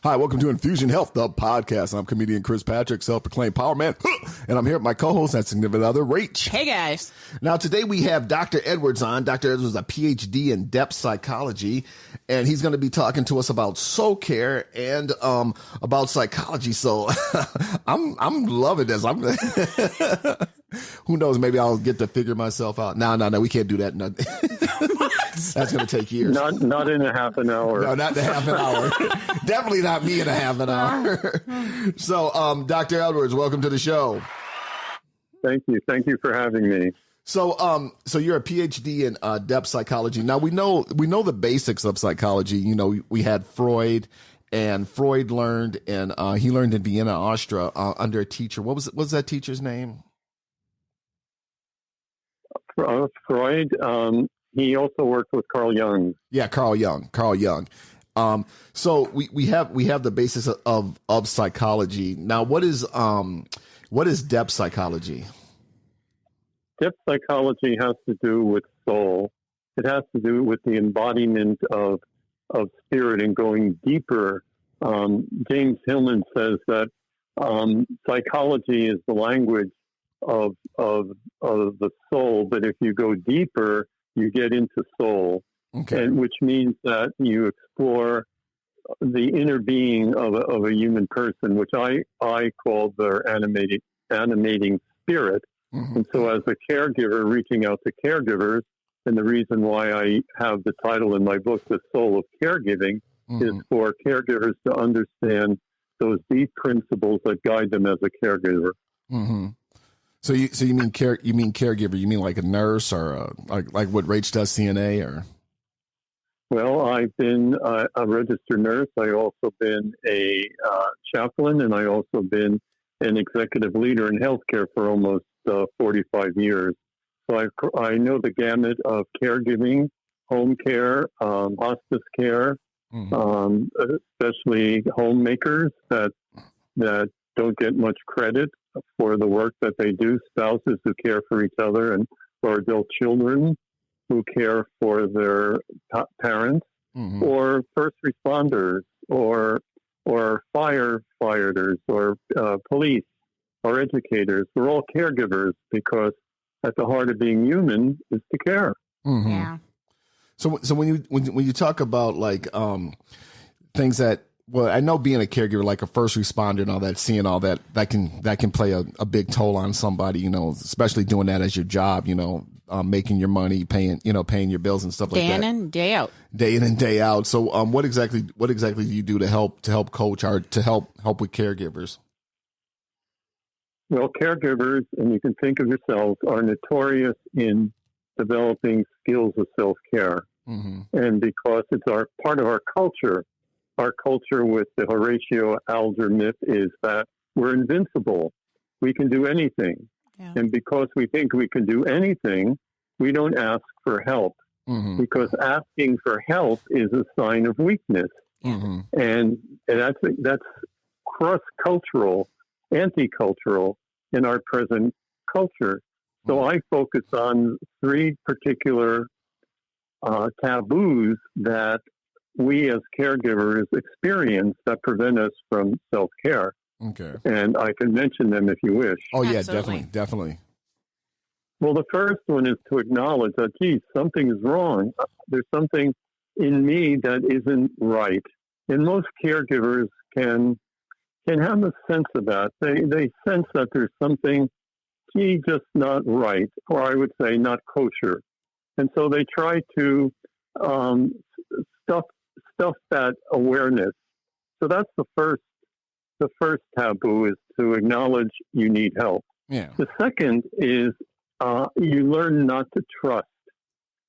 Hi, welcome to Infusion Health, the podcast. I'm comedian Cris Patrick, self-proclaimed power man, and I'm here with my co-host and significant other, Rach. Hey, guys. Now, today we have Dr. Edwards on. Dr. Edwards is a PhD in depth psychology, and he's going to be talking to us about soul care and about psychology. So I'm loving this. Who knows? Maybe I'll get to figure myself out. No, we can't do that. No. That's going to take years. Not in a half an hour. No, not in a half an hour. Definitely not me in a half an hour. So, Dr. Edwards, welcome to the show. Thank you. Thank you for having me. So you're a PhD in depth psychology. Now we know the basics of psychology. You know, we had Freud, and Freud learned, and he learned in Vienna, Austria, under a teacher. What was that teacher's name? Freud. He also worked with Carl Jung. Yeah, Carl Jung. So we have the basis of psychology. Now, what is depth psychology? Depth psychology has to do with soul. It has to do with the embodiment of spirit and going deeper. James Hillman says that psychology is the language of the soul, but if you go deeper, you get into soul, okay. And which means that you explore the inner being of a human person, which I call their animating spirit. Mm-hmm. And so as a caregiver reaching out to caregivers, and the reason why I have the title in my book, The Soul of Caregiving, mm-hmm. is for caregivers to understand those deep principles that guide them as a caregiver. Mm-hmm. So you mean caregiver? You mean like a nurse or like what Rach does, CNA or? Well, I've been a registered nurse. I also been a chaplain, and I also been an executive leader in healthcare for almost 45 years. So I know the gamut of caregiving, home care, hospice care, mm-hmm. Especially homemakers that don't get much credit for the work that they do, spouses who care for each other, and or adult children who care for their parents, mm-hmm. or first responders, or firefighters, or police, or educators. We're all caregivers because at the heart of being human is to care. Mm-hmm. Yeah. So when you talk about like things that, well, I know being a caregiver, like a first responder and all that, seeing all that can play a big toll on somebody, you know, especially doing that as your job, you know, making your money, paying your bills and stuff like that. Day in and day out. Day in and day out. So what exactly do you do to help coach or to help with caregivers? Well, caregivers, and you can think of yourselves, are notorious in developing skills of self-care. Mm-hmm. And because it's part of our culture with the Horatio Alger myth is that we're invincible. We can do anything. Yeah. And because we think we can do anything, we don't ask for help. Mm-hmm. Because asking for help is a sign of weakness. Mm-hmm. And that's cross-cultural, anti-cultural in our present culture. So I focus on three particular taboos that we as caregivers experience that prevent us from self-care. Okay. And I can mention them if you wish. Oh, yeah, Absolutely. definitely. Well, the first one is to acknowledge that, geez, something is wrong. There's something in me that isn't right. And most caregivers can have a sense of that. They sense that there's something, just not right, or I would say not kosher. And so they try to stuff that awareness. So that's the first taboo, is to acknowledge you need help. Yeah. The second is you learn not to trust.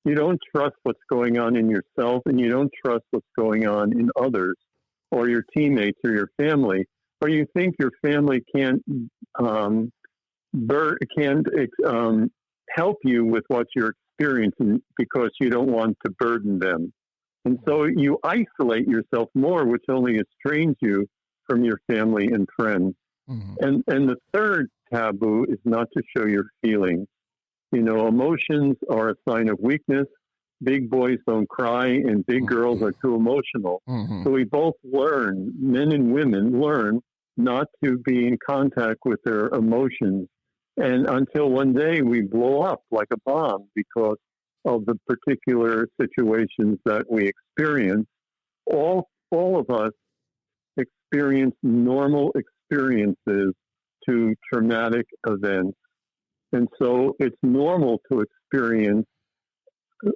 You don't trust what's going on in yourself, and you don't trust what's going on in others or your teammates or your family, or you think your family can't help you with what you're experiencing because you don't want to burden them. And so you isolate yourself more, which only estranges you from your family and friends. Mm-hmm. And the third taboo is not to show your feelings. You know, emotions are a sign of weakness. big boys don't cry and big girls are too emotional. Mm-hmm. So we both learn, men and women learn not to be in contact with their emotions. And until one day we blow up like a bomb because of the particular situations that we experience. All of us experience normal experiences to traumatic events. And so it's normal to experience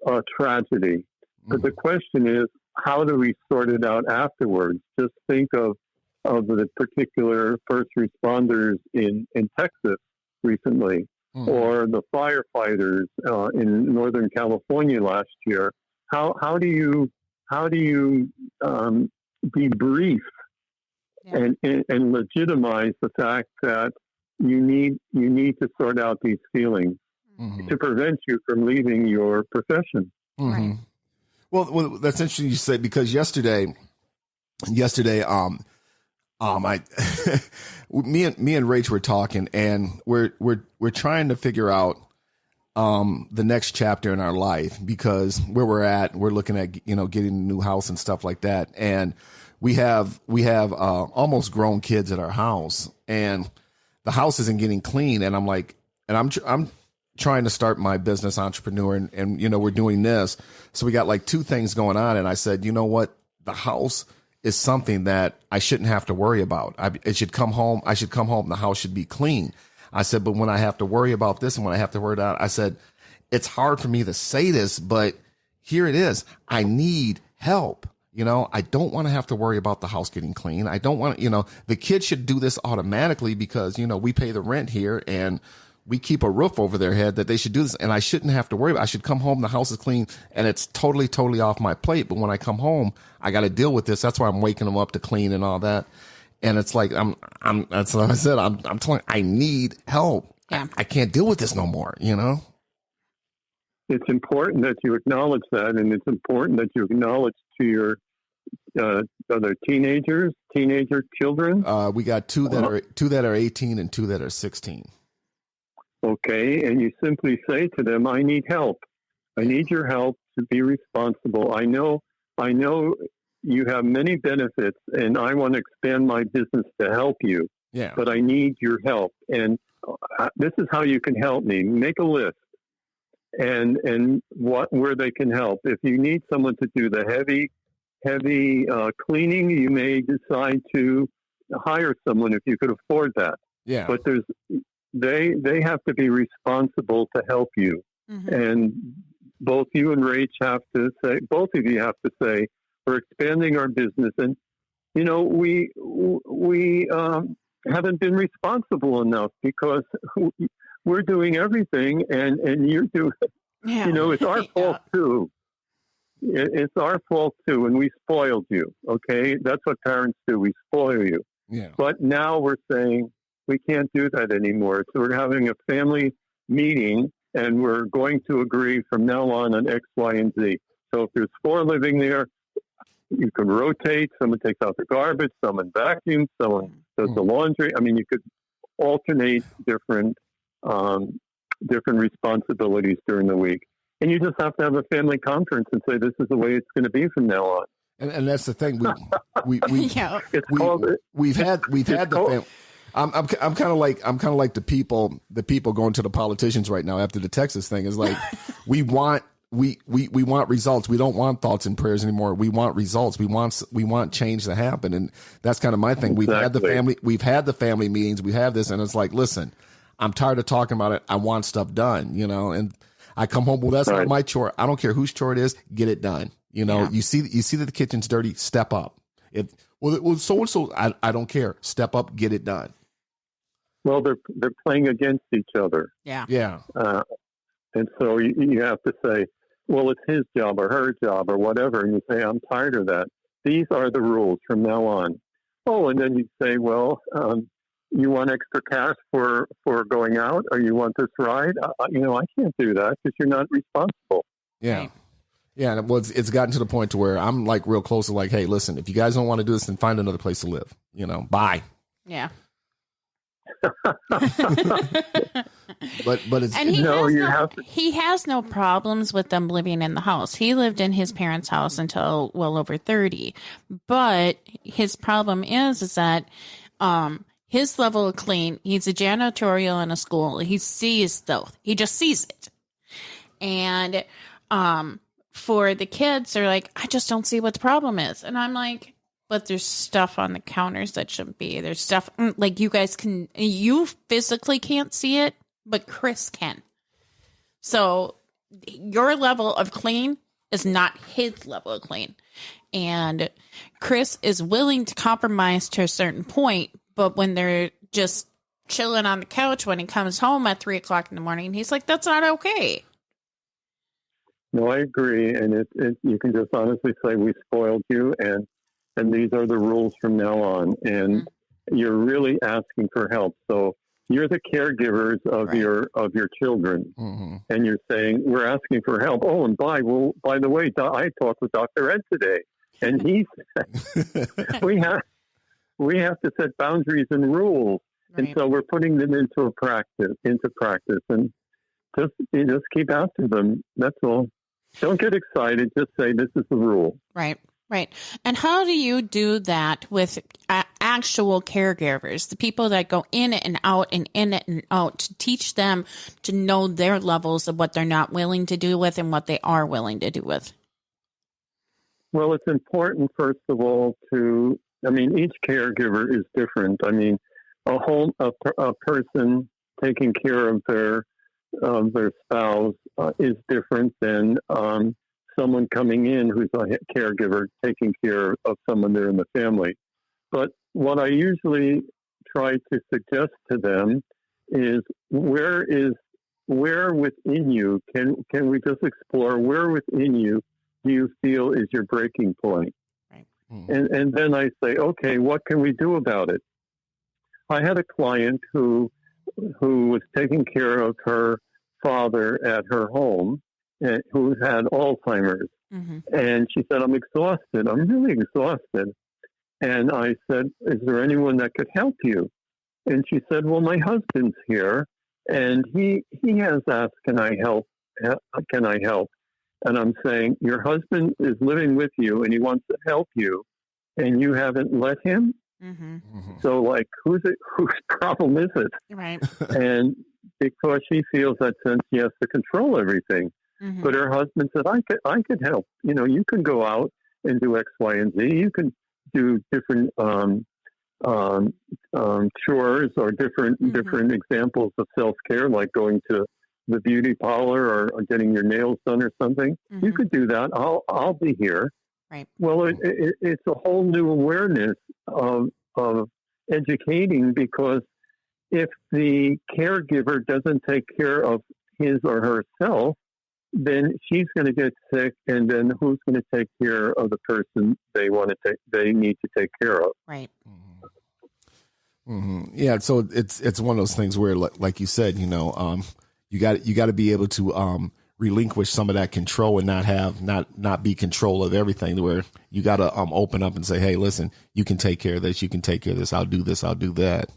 a tragedy. But the question is, how do we sort it out afterwards? Just think of the particular first responders in Texas recently, or the firefighters in Northern California last year. How do you debrief and legitimize the fact that you need to sort out these feelings to prevent you from leaving your profession? Right. Well, that's interesting you say, because yesterday, I, me and Rach were talking, and we're trying to figure out the next chapter in our life, because where we're at, we're looking at getting a new house and stuff like that, and we have almost grown kids at our house, and the house isn't getting clean, and I'm trying to start my business entrepreneur, and we're doing this, so we got like two things going on, and I said, you know what, the house is something that I shouldn't have to worry about. I should come home. The house should be clean. I said, but when I have to worry about this and when I have to worry about, I said, it's hard for me to say this, but here it is. I need help. I don't want to have to worry about the house getting clean. I don't want to, the kids should do this automatically because, we pay the rent here and we keep a roof over their head, that they should do this. And I shouldn't have to worry about it. I should come home, the house is clean, and it's totally off my plate. But when I come home, I got to deal with this. That's why I'm waking them up to clean and all that. And it's like, that's what I said. I'm telling, I need help. Yeah. I can't deal with this no more, It's important that you acknowledge that. And it's important that you acknowledge to your other teenager children. We got two that are 18 and two that are 16. Okay, and you simply say to them, I need help. I need your help to be responsible. I know you have many benefits, and I want to expand my business to help you. Yeah. But I need your help, and this is how you can help me. Make a list, and where they can help. If you need someone to do the heavy cleaning, you may decide to hire someone if you could afford that. Yeah. But they have to be responsible to help you. And both you and Rach both of you have to say, we're expanding our business. And, we haven't been responsible enough because we're doing everything and you're doing, it's our fault too. It's our fault too. And we spoiled you. Okay. That's what parents do. We spoil you. Yeah. But now we're saying, we can't do that anymore. So we're having a family meeting, and we're going to agree from now on X, Y, and Z. So if there's 4 living there, you can rotate. Someone takes out the garbage, someone vacuums, someone does the laundry. I mean, you could alternate different responsibilities during the week. And you just have to have a family conference and say, this is the way it's going to be from now on. And that's the thing. We've had the family. I'm kind of like the people going to the politicians right now after the Texas thing is like, we want results. We don't want thoughts and prayers anymore. We want results. We want change to happen. And that's kind of my thing. Exactly. We've had the family meetings. We have this, and it's like, listen, I'm tired of talking about it. I want stuff done, and I come home. Well, that's not my chore. I don't care whose chore it is. Get it done. You see that the kitchen's dirty. Step up. So I don't care. Step up. Get it done. Well, they're playing against each other. Yeah. Yeah. And so you have to say, well, it's his job or her job or whatever. And you say, I'm tired of that. These are the rules from now on. Oh, and then you say, well, you want extra cash for going out, or you want this ride? I can't do that because you're not responsible. Yeah. Right. Yeah. And it's gotten to the point to where I'm like real close to like, hey, listen, if you guys don't want to do this, then find another place to live, bye. Yeah. but it's And he has no problems with them living in the house. He lived in his parents' house until well over 30. But his problem is that his level of clean, he's a janitorial in a school. He sees filth. He just sees it. And for the kids, they're like, I just don't see what the problem is. And I'm like, but there's stuff on the counters that shouldn't be. There's stuff like you physically can't see it, but Cris can. So your level of clean is not his level of clean. And Cris is willing to compromise to a certain point, but when they're just chilling on the couch when he comes home at 3:00 in the morning, he's like, that's not okay. No, I agree. And you can just honestly say we spoiled you, and these are the rules from now on. And you're really asking for help. So you're the caregivers of your children, and you're saying we're asking for help. Oh, and by the way, I talked with Dr. Ed today, and he said we have to set boundaries and rules, and so we're putting them into practice, and just keep after them. That's all. Don't get excited. Just say this is the rule. Right. And how do you do that with actual caregivers, the people that go in and out and in and out, to teach them to know their levels of what they're not willing to do with and what they are willing to do with? Well, it's important, first of all, each caregiver is different. I mean, a person taking care of their spouse is different than someone coming in who's a caregiver taking care of someone there in the family. But what I usually try to suggest to them is where within you can we just explore where within you do you feel is your breaking point? Right. And then I say, okay, what can we do about it? I had a client who was taking care of her father at her home, who had Alzheimer's. And she said, I'm exhausted. I'm really exhausted. And I said, is there anyone that could help you? And she said, well, my husband's here, and he has asked, can I help? Can I help? And I'm saying, your husband is living with you, and he wants to help you, and you haven't let him? So, like, whose problem is it? Right. And because she feels that sense, she has to control everything. But her husband said, I could help. You can go out and do X, Y, and Z. You can do different chores or different examples of self-care, like going to the beauty parlor or getting your nails done or something. You could do that. I'll be here. Right. Well, it's a whole new awareness of educating, because if the caregiver doesn't take care of his or herself, then she's going to get sick, and then who's going to take care of the person they need to take care of? Right. Yeah. So it's one of those things where, like you said, you got to be able to relinquish some of that control and not be control of everything. Where you got to open up and say, hey, listen, you can take care of this. You can take care of this. I'll do this. I'll do that.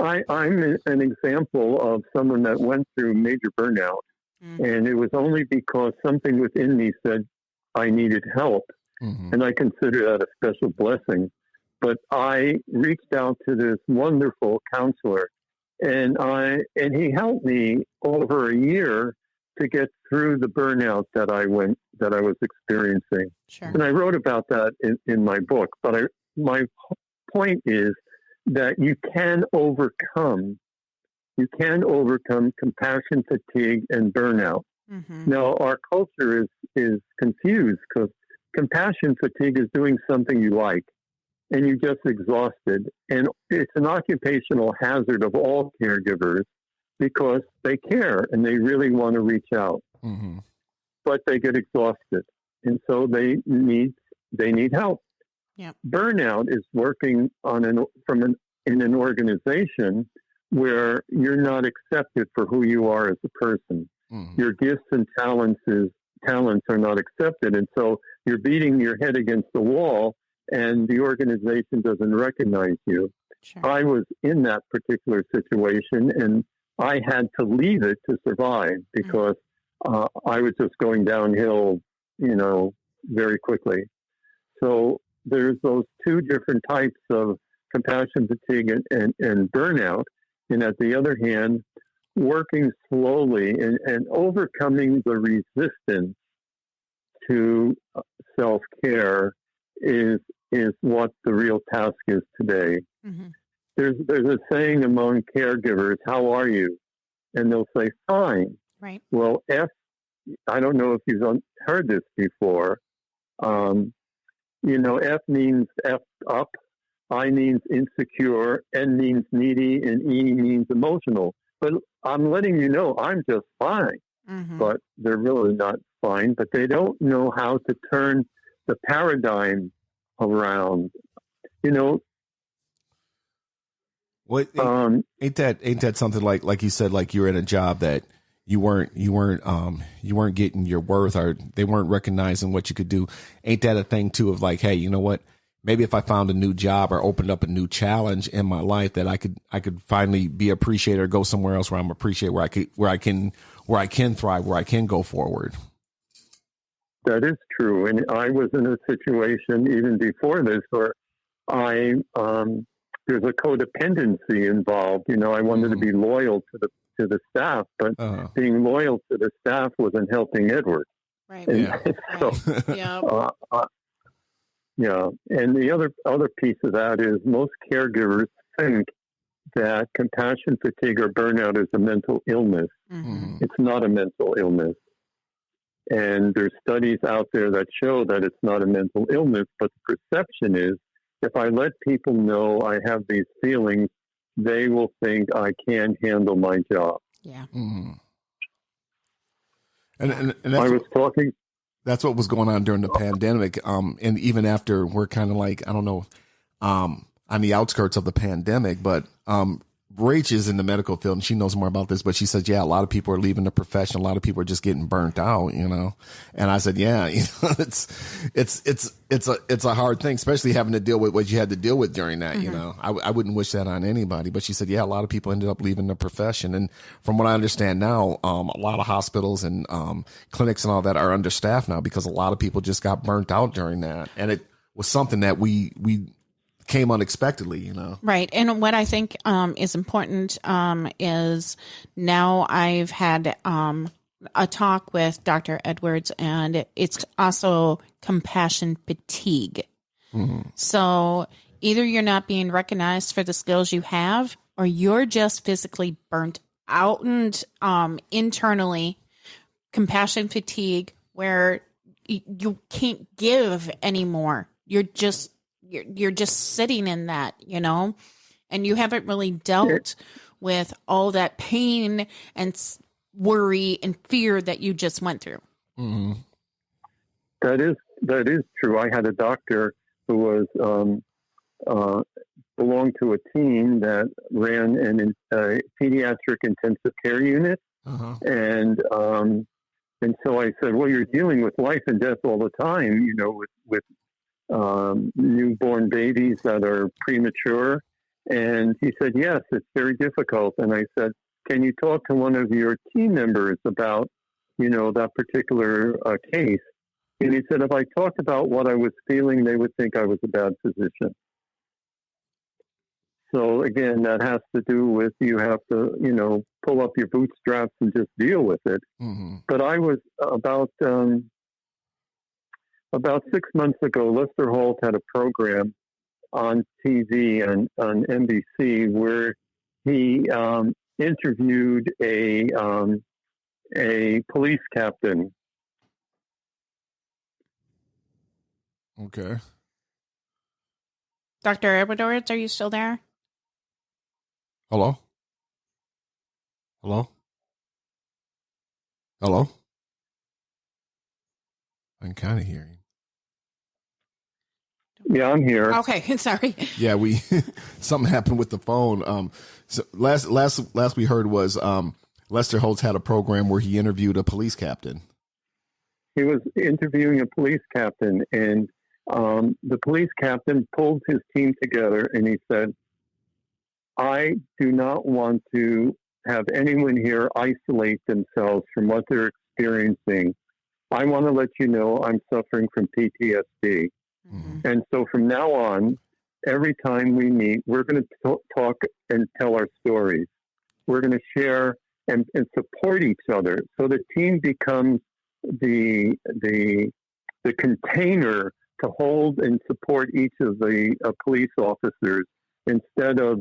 I'm an example of someone that went through major burnout, and it was only because something within me said I needed help, and I consider that a special blessing. But I reached out to this wonderful counselor, and he helped me over a year to get through the burnout that I was experiencing. Sure. And I wrote about that in my book. But my point is that you can overcome compassion fatigue and burnout. Now, our culture is confused, because compassion fatigue is doing something you like and you're just exhausted. And it's an occupational hazard of all caregivers, because they care and they really want to reach out, but they get exhausted. And so they need help. Yep. Burnout is working in an organization where you're not accepted for who you are as a person. Your gifts and talents are not accepted, and so you're beating your head against the wall, and the organization doesn't recognize you. Sure. I was in that particular situation, and I had to leave it to survive because I was just going downhill, very quickly. So there's those two different types of compassion fatigue and burnout. And at the other hand, working slowly and overcoming the resistance to self-care is what the real task is today. Mm-hmm. There's a saying among caregivers, "How are you?" And they'll say, "Fine." Right. Well, I don't know if you've heard this before. F means F up, I means insecure, N means needy, and E means emotional. But I'm letting you know I'm just fine. Mm-hmm. But they're really not fine. But they don't know how to turn the paradigm around. What ain't that something like you said, like you're in a job that you weren't getting your worth, or they weren't recognizing what you could do. Ain't that a thing too of like, hey, you know what? Maybe if I found a new job or opened up a new challenge in my life, that I could finally be appreciated or go somewhere else where I'm appreciated, where I can thrive, where I can go forward. That is true. And I was in a situation even before this where there's a codependency involved. I wanted to be loyal to the staff, but being loyal to the staff wasn't helping Edward. Right. And so, yeah. And the other piece of that is most caregivers think that compassion fatigue or burnout is a mental illness. Mm-hmm. It's not a mental illness. And there's studies out there that show that it's not a mental illness, but the perception is if I let people know I have these feelings, they will think I can't handle my job. Yeah. Mm-hmm. And that's I was talking. That's what was going on during the pandemic. And even after, we're kind of like, I don't know, on the outskirts of the pandemic, but Rach is in the medical field and she knows more about this, but she says, yeah, a lot of people are leaving the profession. A lot of people are just getting burnt out, And I said, yeah, it's a hard thing, especially having to deal with what you had to deal with during that, I wouldn't wish that on anybody, but she said, yeah, a lot of people ended up leaving the profession. And from what I understand now, a lot of hospitals and clinics and all that are understaffed now because a lot of people just got burnt out during that. And it was something that we came unexpectedly, Right. And what I think is important is now I've had a talk with Dr. Edwards, and it's also compassion fatigue. Mm-hmm. So either you're not being recognized for the skills you have, or you're just physically burnt out and internally compassion fatigue where you can't give anymore. You're just sitting in that, and you haven't really dealt with all that pain and worry and fear that you just went through. Mm-hmm. That is true. I had a doctor who was belonged to a team that ran a pediatric intensive care unit, and so I said, well, you're dealing with life and death all the time, with newborn babies that are premature. And he said, yes, it's very difficult. And I said, can you talk to one of your team members about, that particular case? And he said, if I talked about what I was feeling, they would think I was a bad physician. So again, that has to do with you have to, pull up your bootstraps and just deal with it. Mm-hmm. But I was about 6 months ago, Lester Holt had a program on TV on NBC where he interviewed a police captain. Okay. Dr. Edwards, are you still there? Hello? Hello? Hello? I can kind of hear you. Yeah, I'm here. Okay, sorry. Yeah, something happened with the phone. So last we heard was Lester Holtz had a program where he interviewed a police captain. He was interviewing a police captain, and the police captain pulled his team together, and he said, I do not want to have anyone here isolate themselves from what they're experiencing. I want to let you know I'm suffering from PTSD. Mm-hmm. And so from now on, every time we meet, we're going to talk and tell our stories. We're going to share and support each other. So the team becomes the container to hold and support each of the police officers instead of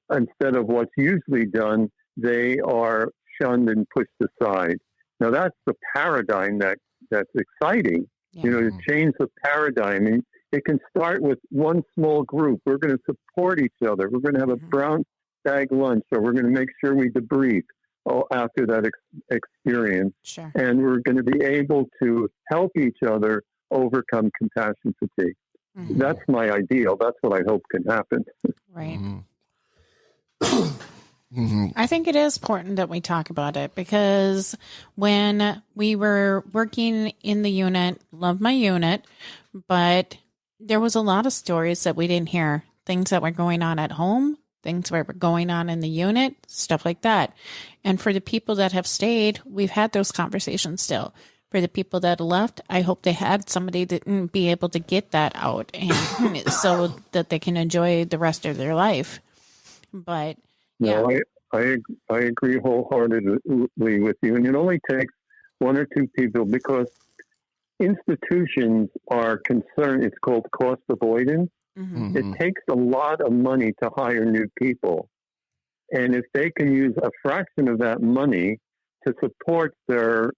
what's usually done. They are shunned and pushed aside. Now that's the paradigm that's exciting. Yeah. You know, to change the paradigm, and it can start with one small group. We're going to support each other. We're going to have a brown bag lunch, or we're going to make sure we debrief after that experience. Sure. And we're going to be able to help each other overcome compassion fatigue. Mm-hmm. That's my ideal. That's what I hope can happen. Right. Mm-hmm. Mm-hmm. I think it is important that we talk about it, because when we were working in the unit, love my unit, but there was a lot of stories that we didn't hear, things that were going on at home, things that were going on in the unit, stuff like that. And for the people that have stayed, we've had those conversations still. For the people that left, I hope they had somebody that be able to get that out, and so that they can enjoy the rest of their life. But yeah. No, I agree wholeheartedly with you. And it only takes one or two people, because institutions are concerned. It's called cost avoidance. Mm-hmm. It takes a lot of money to hire new people. And if they can use a fraction of that money to support their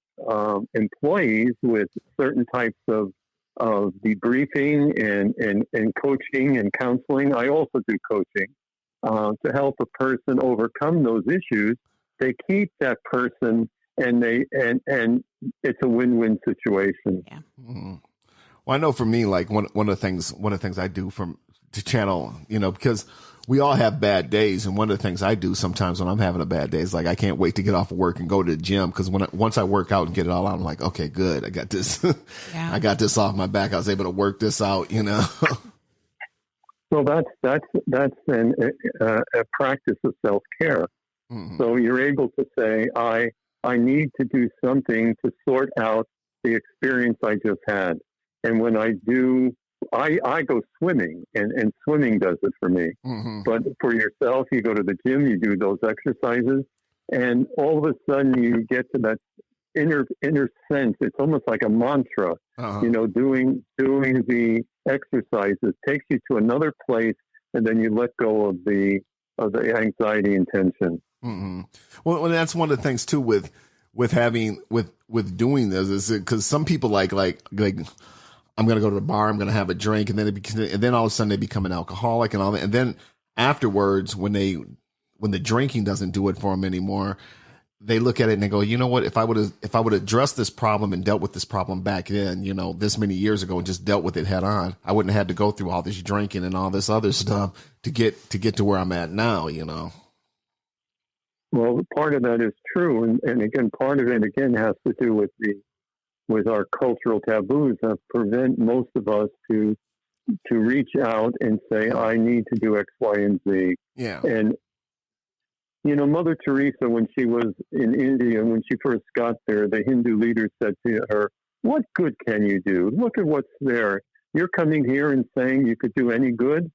employees with certain types of debriefing and coaching and counseling. I also do coaching to help a person overcome those issues. They keep that person, and it's a win-win situation. Yeah. Mm-hmm. Well, I know for me, like one of the things I do to channel, you know, because we all have bad days, and one of the things I do sometimes when I'm having a bad day is like I can't wait to get off of work and go to the gym, because once I work out and get it all out, I'm like, okay, good, I got this, Yeah. I got this off my back. I was able to work this out, you know. So that's a practice of self-care. Mm-hmm. So you're able to say, I need to do something to sort out the experience I just had. And when I do, I go swimming, and swimming does it for me. Mm-hmm. But for yourself, you go to the gym, you do those exercises, and all of a sudden you get to that inner sense. It's almost like a mantra. Uh-huh. You know, doing the exercises takes you to another place, and then you let go of the anxiety and tension. Mm-hmm. Well, that's one of the things too with doing this, is because some people like I'm going to go to the bar, I'm going to have a drink, and then all of a sudden they become an alcoholic and all that. And then afterwards, when the drinking doesn't do it for them anymore, they look at it and they go, you know what, if I would have addressed this problem and dealt with this problem back then, you know, this many years ago, and just dealt with it head on, I wouldn't have had to go through all this drinking and all this other stuff to get to where I'm at now, you know. Well, part of that is true. And again, part of it again has to do with our cultural taboos that prevent most of us to reach out and say, I need to do X, Y, and Z. Yeah. And, you know, Mother Teresa, when she was in India, when she first got there, the Hindu leader said to her, what good can you do? Look at what's there. You're coming here and saying you could do any good?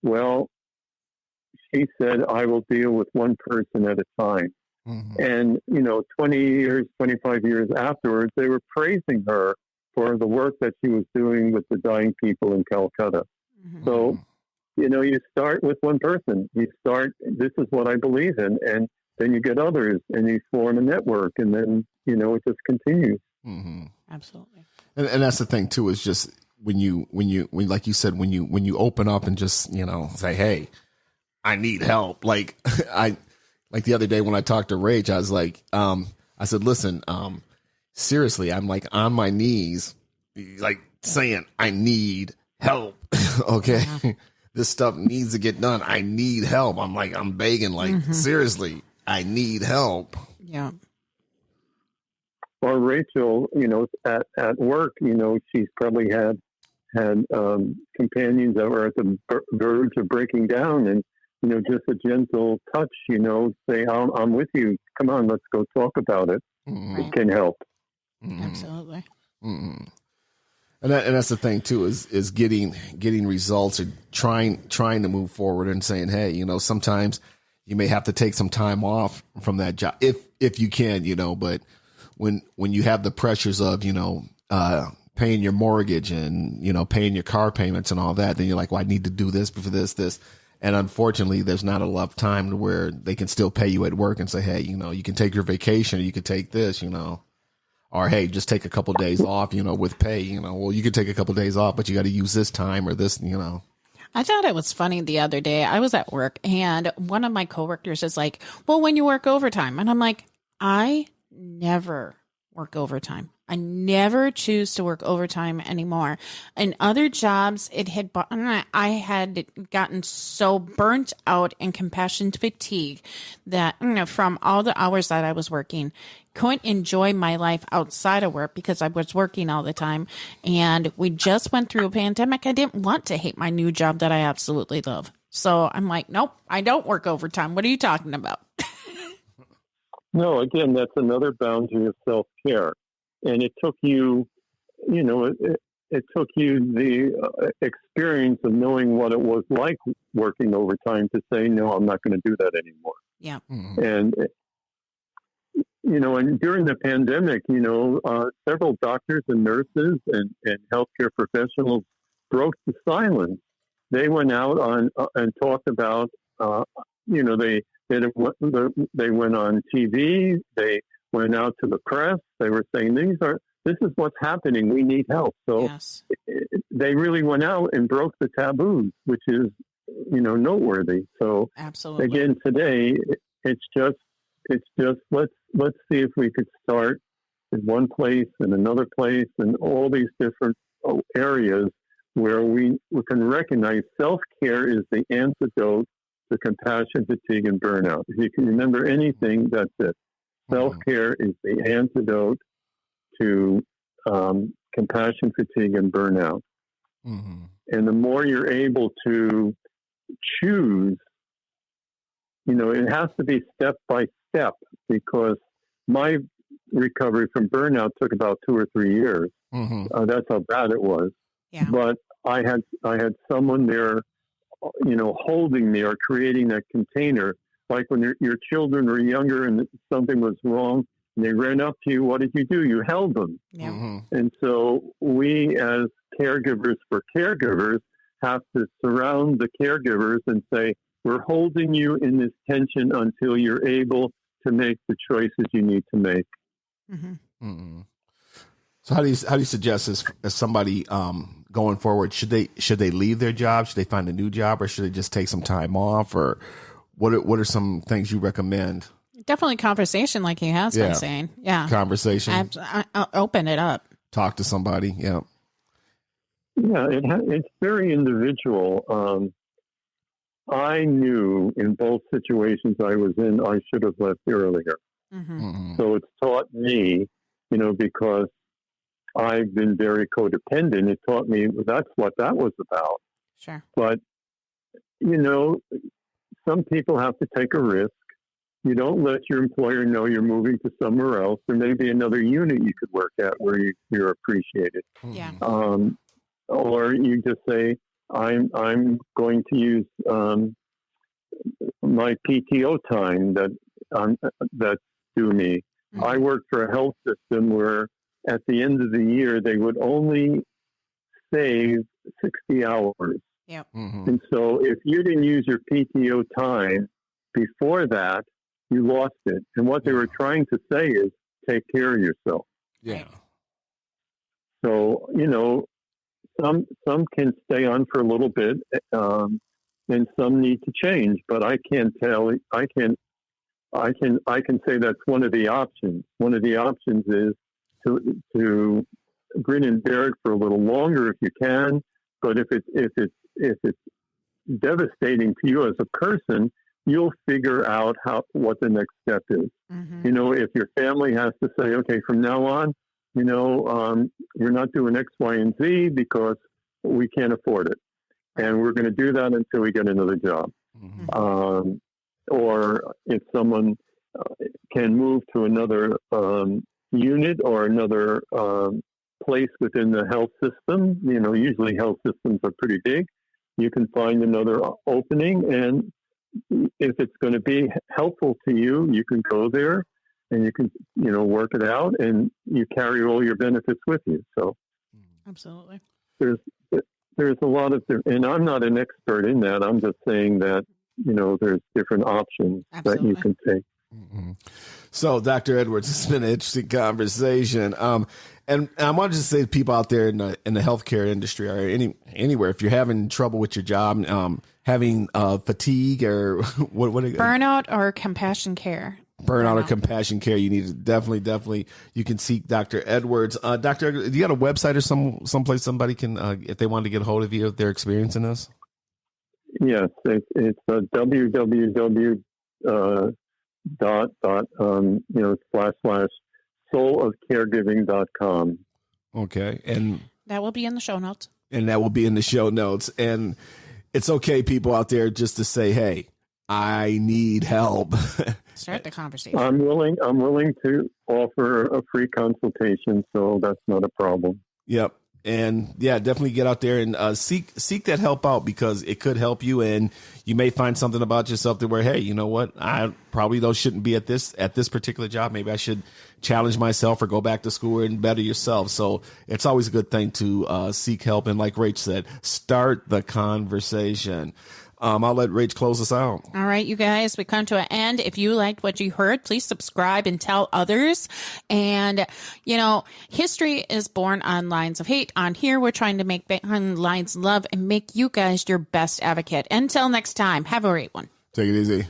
Well, she said, I will deal with one person at a time. Mm-hmm. And, you know, 20 years, 25 years afterwards, they were praising her for the work that she was doing with the dying people in Calcutta. Mm-hmm. So, you know, you start with one person. You start, this is what I believe in. And then you get others, and you form a network. And then, you know, it just continues. Mm-hmm. Absolutely. And that's the thing too, is just when you like you said, when you open up and just, you know, say, hey, I need help. Like like the other day when I talked to Rach, I was like, I said, listen, seriously, I'm like on my knees, like saying I need help. Okay. Yeah. This stuff needs to get done. I need help. I'm begging, like, seriously, I need help. Yeah. Or Rachel, you know, at work, you know, she's probably had companions that were at the verge of breaking down, and just a gentle touch, say, I'm with you. Come on, let's go talk about it. Mm-hmm. It can help. Mm-hmm. Absolutely. Mm-hmm. And that's the thing too, is getting results, or trying to move forward and saying, hey, sometimes you may have to take some time off from that job if you can, but when you have the pressures of, paying your mortgage and, paying your car payments and all that, then you're like, well, I need to do this for this. And unfortunately, there's not enough time to where they can still pay you at work and say, hey, you can take your vacation, or you can take this, or, hey, just take a couple of days off, with pay, well, you could take a couple of days off, but you got to use this time or this, I thought it was funny the other day. I was at work and one of my coworkers is like, well, when you work overtime. And I'm like, I never work overtime. I never choose to work overtime anymore. In other jobs, I had gotten so burnt out and compassion fatigue that, from all the hours that I was working, couldn't enjoy my life outside of work because I was working all the time. And we just went through a pandemic. I didn't want to hate my new job that I absolutely love. So I'm like, nope, I don't work overtime. What are you talking about? No, again, that's another boundary of self-care. And it took you, it took you the experience of knowing what it was like working overtime to say, no, I'm not going to do that anymore. Yeah. Mm-hmm. And, and during the pandemic, several doctors and nurses and healthcare professionals broke the silence. They went out and talked about, they went on TV, they went out to the press. They were saying, this is what's happening. We need help. So yes. They really went out and broke the taboos, which is, noteworthy. So absolutely. Again, today it's just let's see if we could start in one place and another place and all these different areas where we can recognize self-care is the antidote to compassion, fatigue, and burnout. If you can remember anything, that's it. Self-care is the antidote to compassion, fatigue, and burnout. Mm-hmm. And the more you're able to choose, it has to be step by step, because my recovery from burnout took about 2 or 3 years. Mm-hmm. That's how bad it was. Yeah. But I had someone there, holding me or creating that container. Like when your children were younger and something was wrong and they ran up to you, what did you do? You held them. Yeah. Mm-hmm. And so we as caregivers for caregivers have to surround the caregivers and say, we're holding you in this tension until you're able to make the choices you need to make. Mm-hmm. Mm-hmm. So how do you suggest as somebody going forward, should they leave their job? Should they find a new job, or should they just take some time off? Or what are some things you recommend? Definitely conversation, like he has been saying. Yeah. Conversation. I'll open it up. Talk to somebody. Yeah. Yeah, it's very individual. I knew in both situations I was in, I should have left earlier. Mm-hmm. Mm-hmm. So it's taught me, because I've been very codependent. It taught me that's what that was about. Sure. But, some people have to take a risk. You don't let your employer know you're moving to somewhere else. There may be another unit you could work at where you're appreciated. Yeah. Or you just say, I'm going to use my PTO time that's due me. Mm-hmm. I worked for a health system where at the end of the year they would only save 60 hours. Yep. Mm-hmm. And so if you didn't use your PTO time before that, you lost it. And what they were trying to say is take care of yourself. Yeah. So, some can stay on for a little bit, and some need to change. But I can't tell. I can say that's one of the options. One of the options is to grin and bear it for a little longer if you can. But if it's devastating to you as a person, you'll figure out what the next step is. Mm-hmm. If your family has to say, okay, from now on, we're not doing X, Y, and Z because we can't afford it. And we're going to do that until we get another job. or if someone can move to another unit or another place within the health system. Usually health systems are pretty big. You can find another opening, and if it's going to be helpful to you, you can go there and you can, work it out, and you carry all your benefits with you. So absolutely. There's a lot of, and I'm not an expert in that. I'm just saying that, there's different options that you can take. Mm-hmm. So, Dr. Edwards, it's been an interesting conversation. And I want to just say to people out there in the healthcare industry or anywhere, if you're having trouble with your job, having fatigue or what burnout or compassion care. Burnout or compassion care, you need to definitely you can seek Dr. Edwards. Dr. Edwards, do you got a website or someplace somebody can, if they want to get a hold of you, if they're experiencing this? Yes, it's www. /soulofcaregiving.com. Okay. And that will be in the show notes. And it's okay, people out there, just to say, hey, I need help. Start the conversation. I'm willing to offer a free consultation, so that's not a problem. Yep. And yeah, definitely get out there and seek that help out, because it could help you, and you may find something about yourself that where, hey, you know what, I probably shouldn't be at this particular job. Maybe I should challenge myself or go back to school and better yourself. So it's always a good thing to seek help. And like Rach said, start the conversation. I'll let Rach close us out. All right, you guys, we come to an end. If you liked what you heard, please subscribe and tell others. And, history is born on lines of hate. On here, we're trying to make on lines of love and make you guys your best advocate. Until next time, have a great one. Take it easy.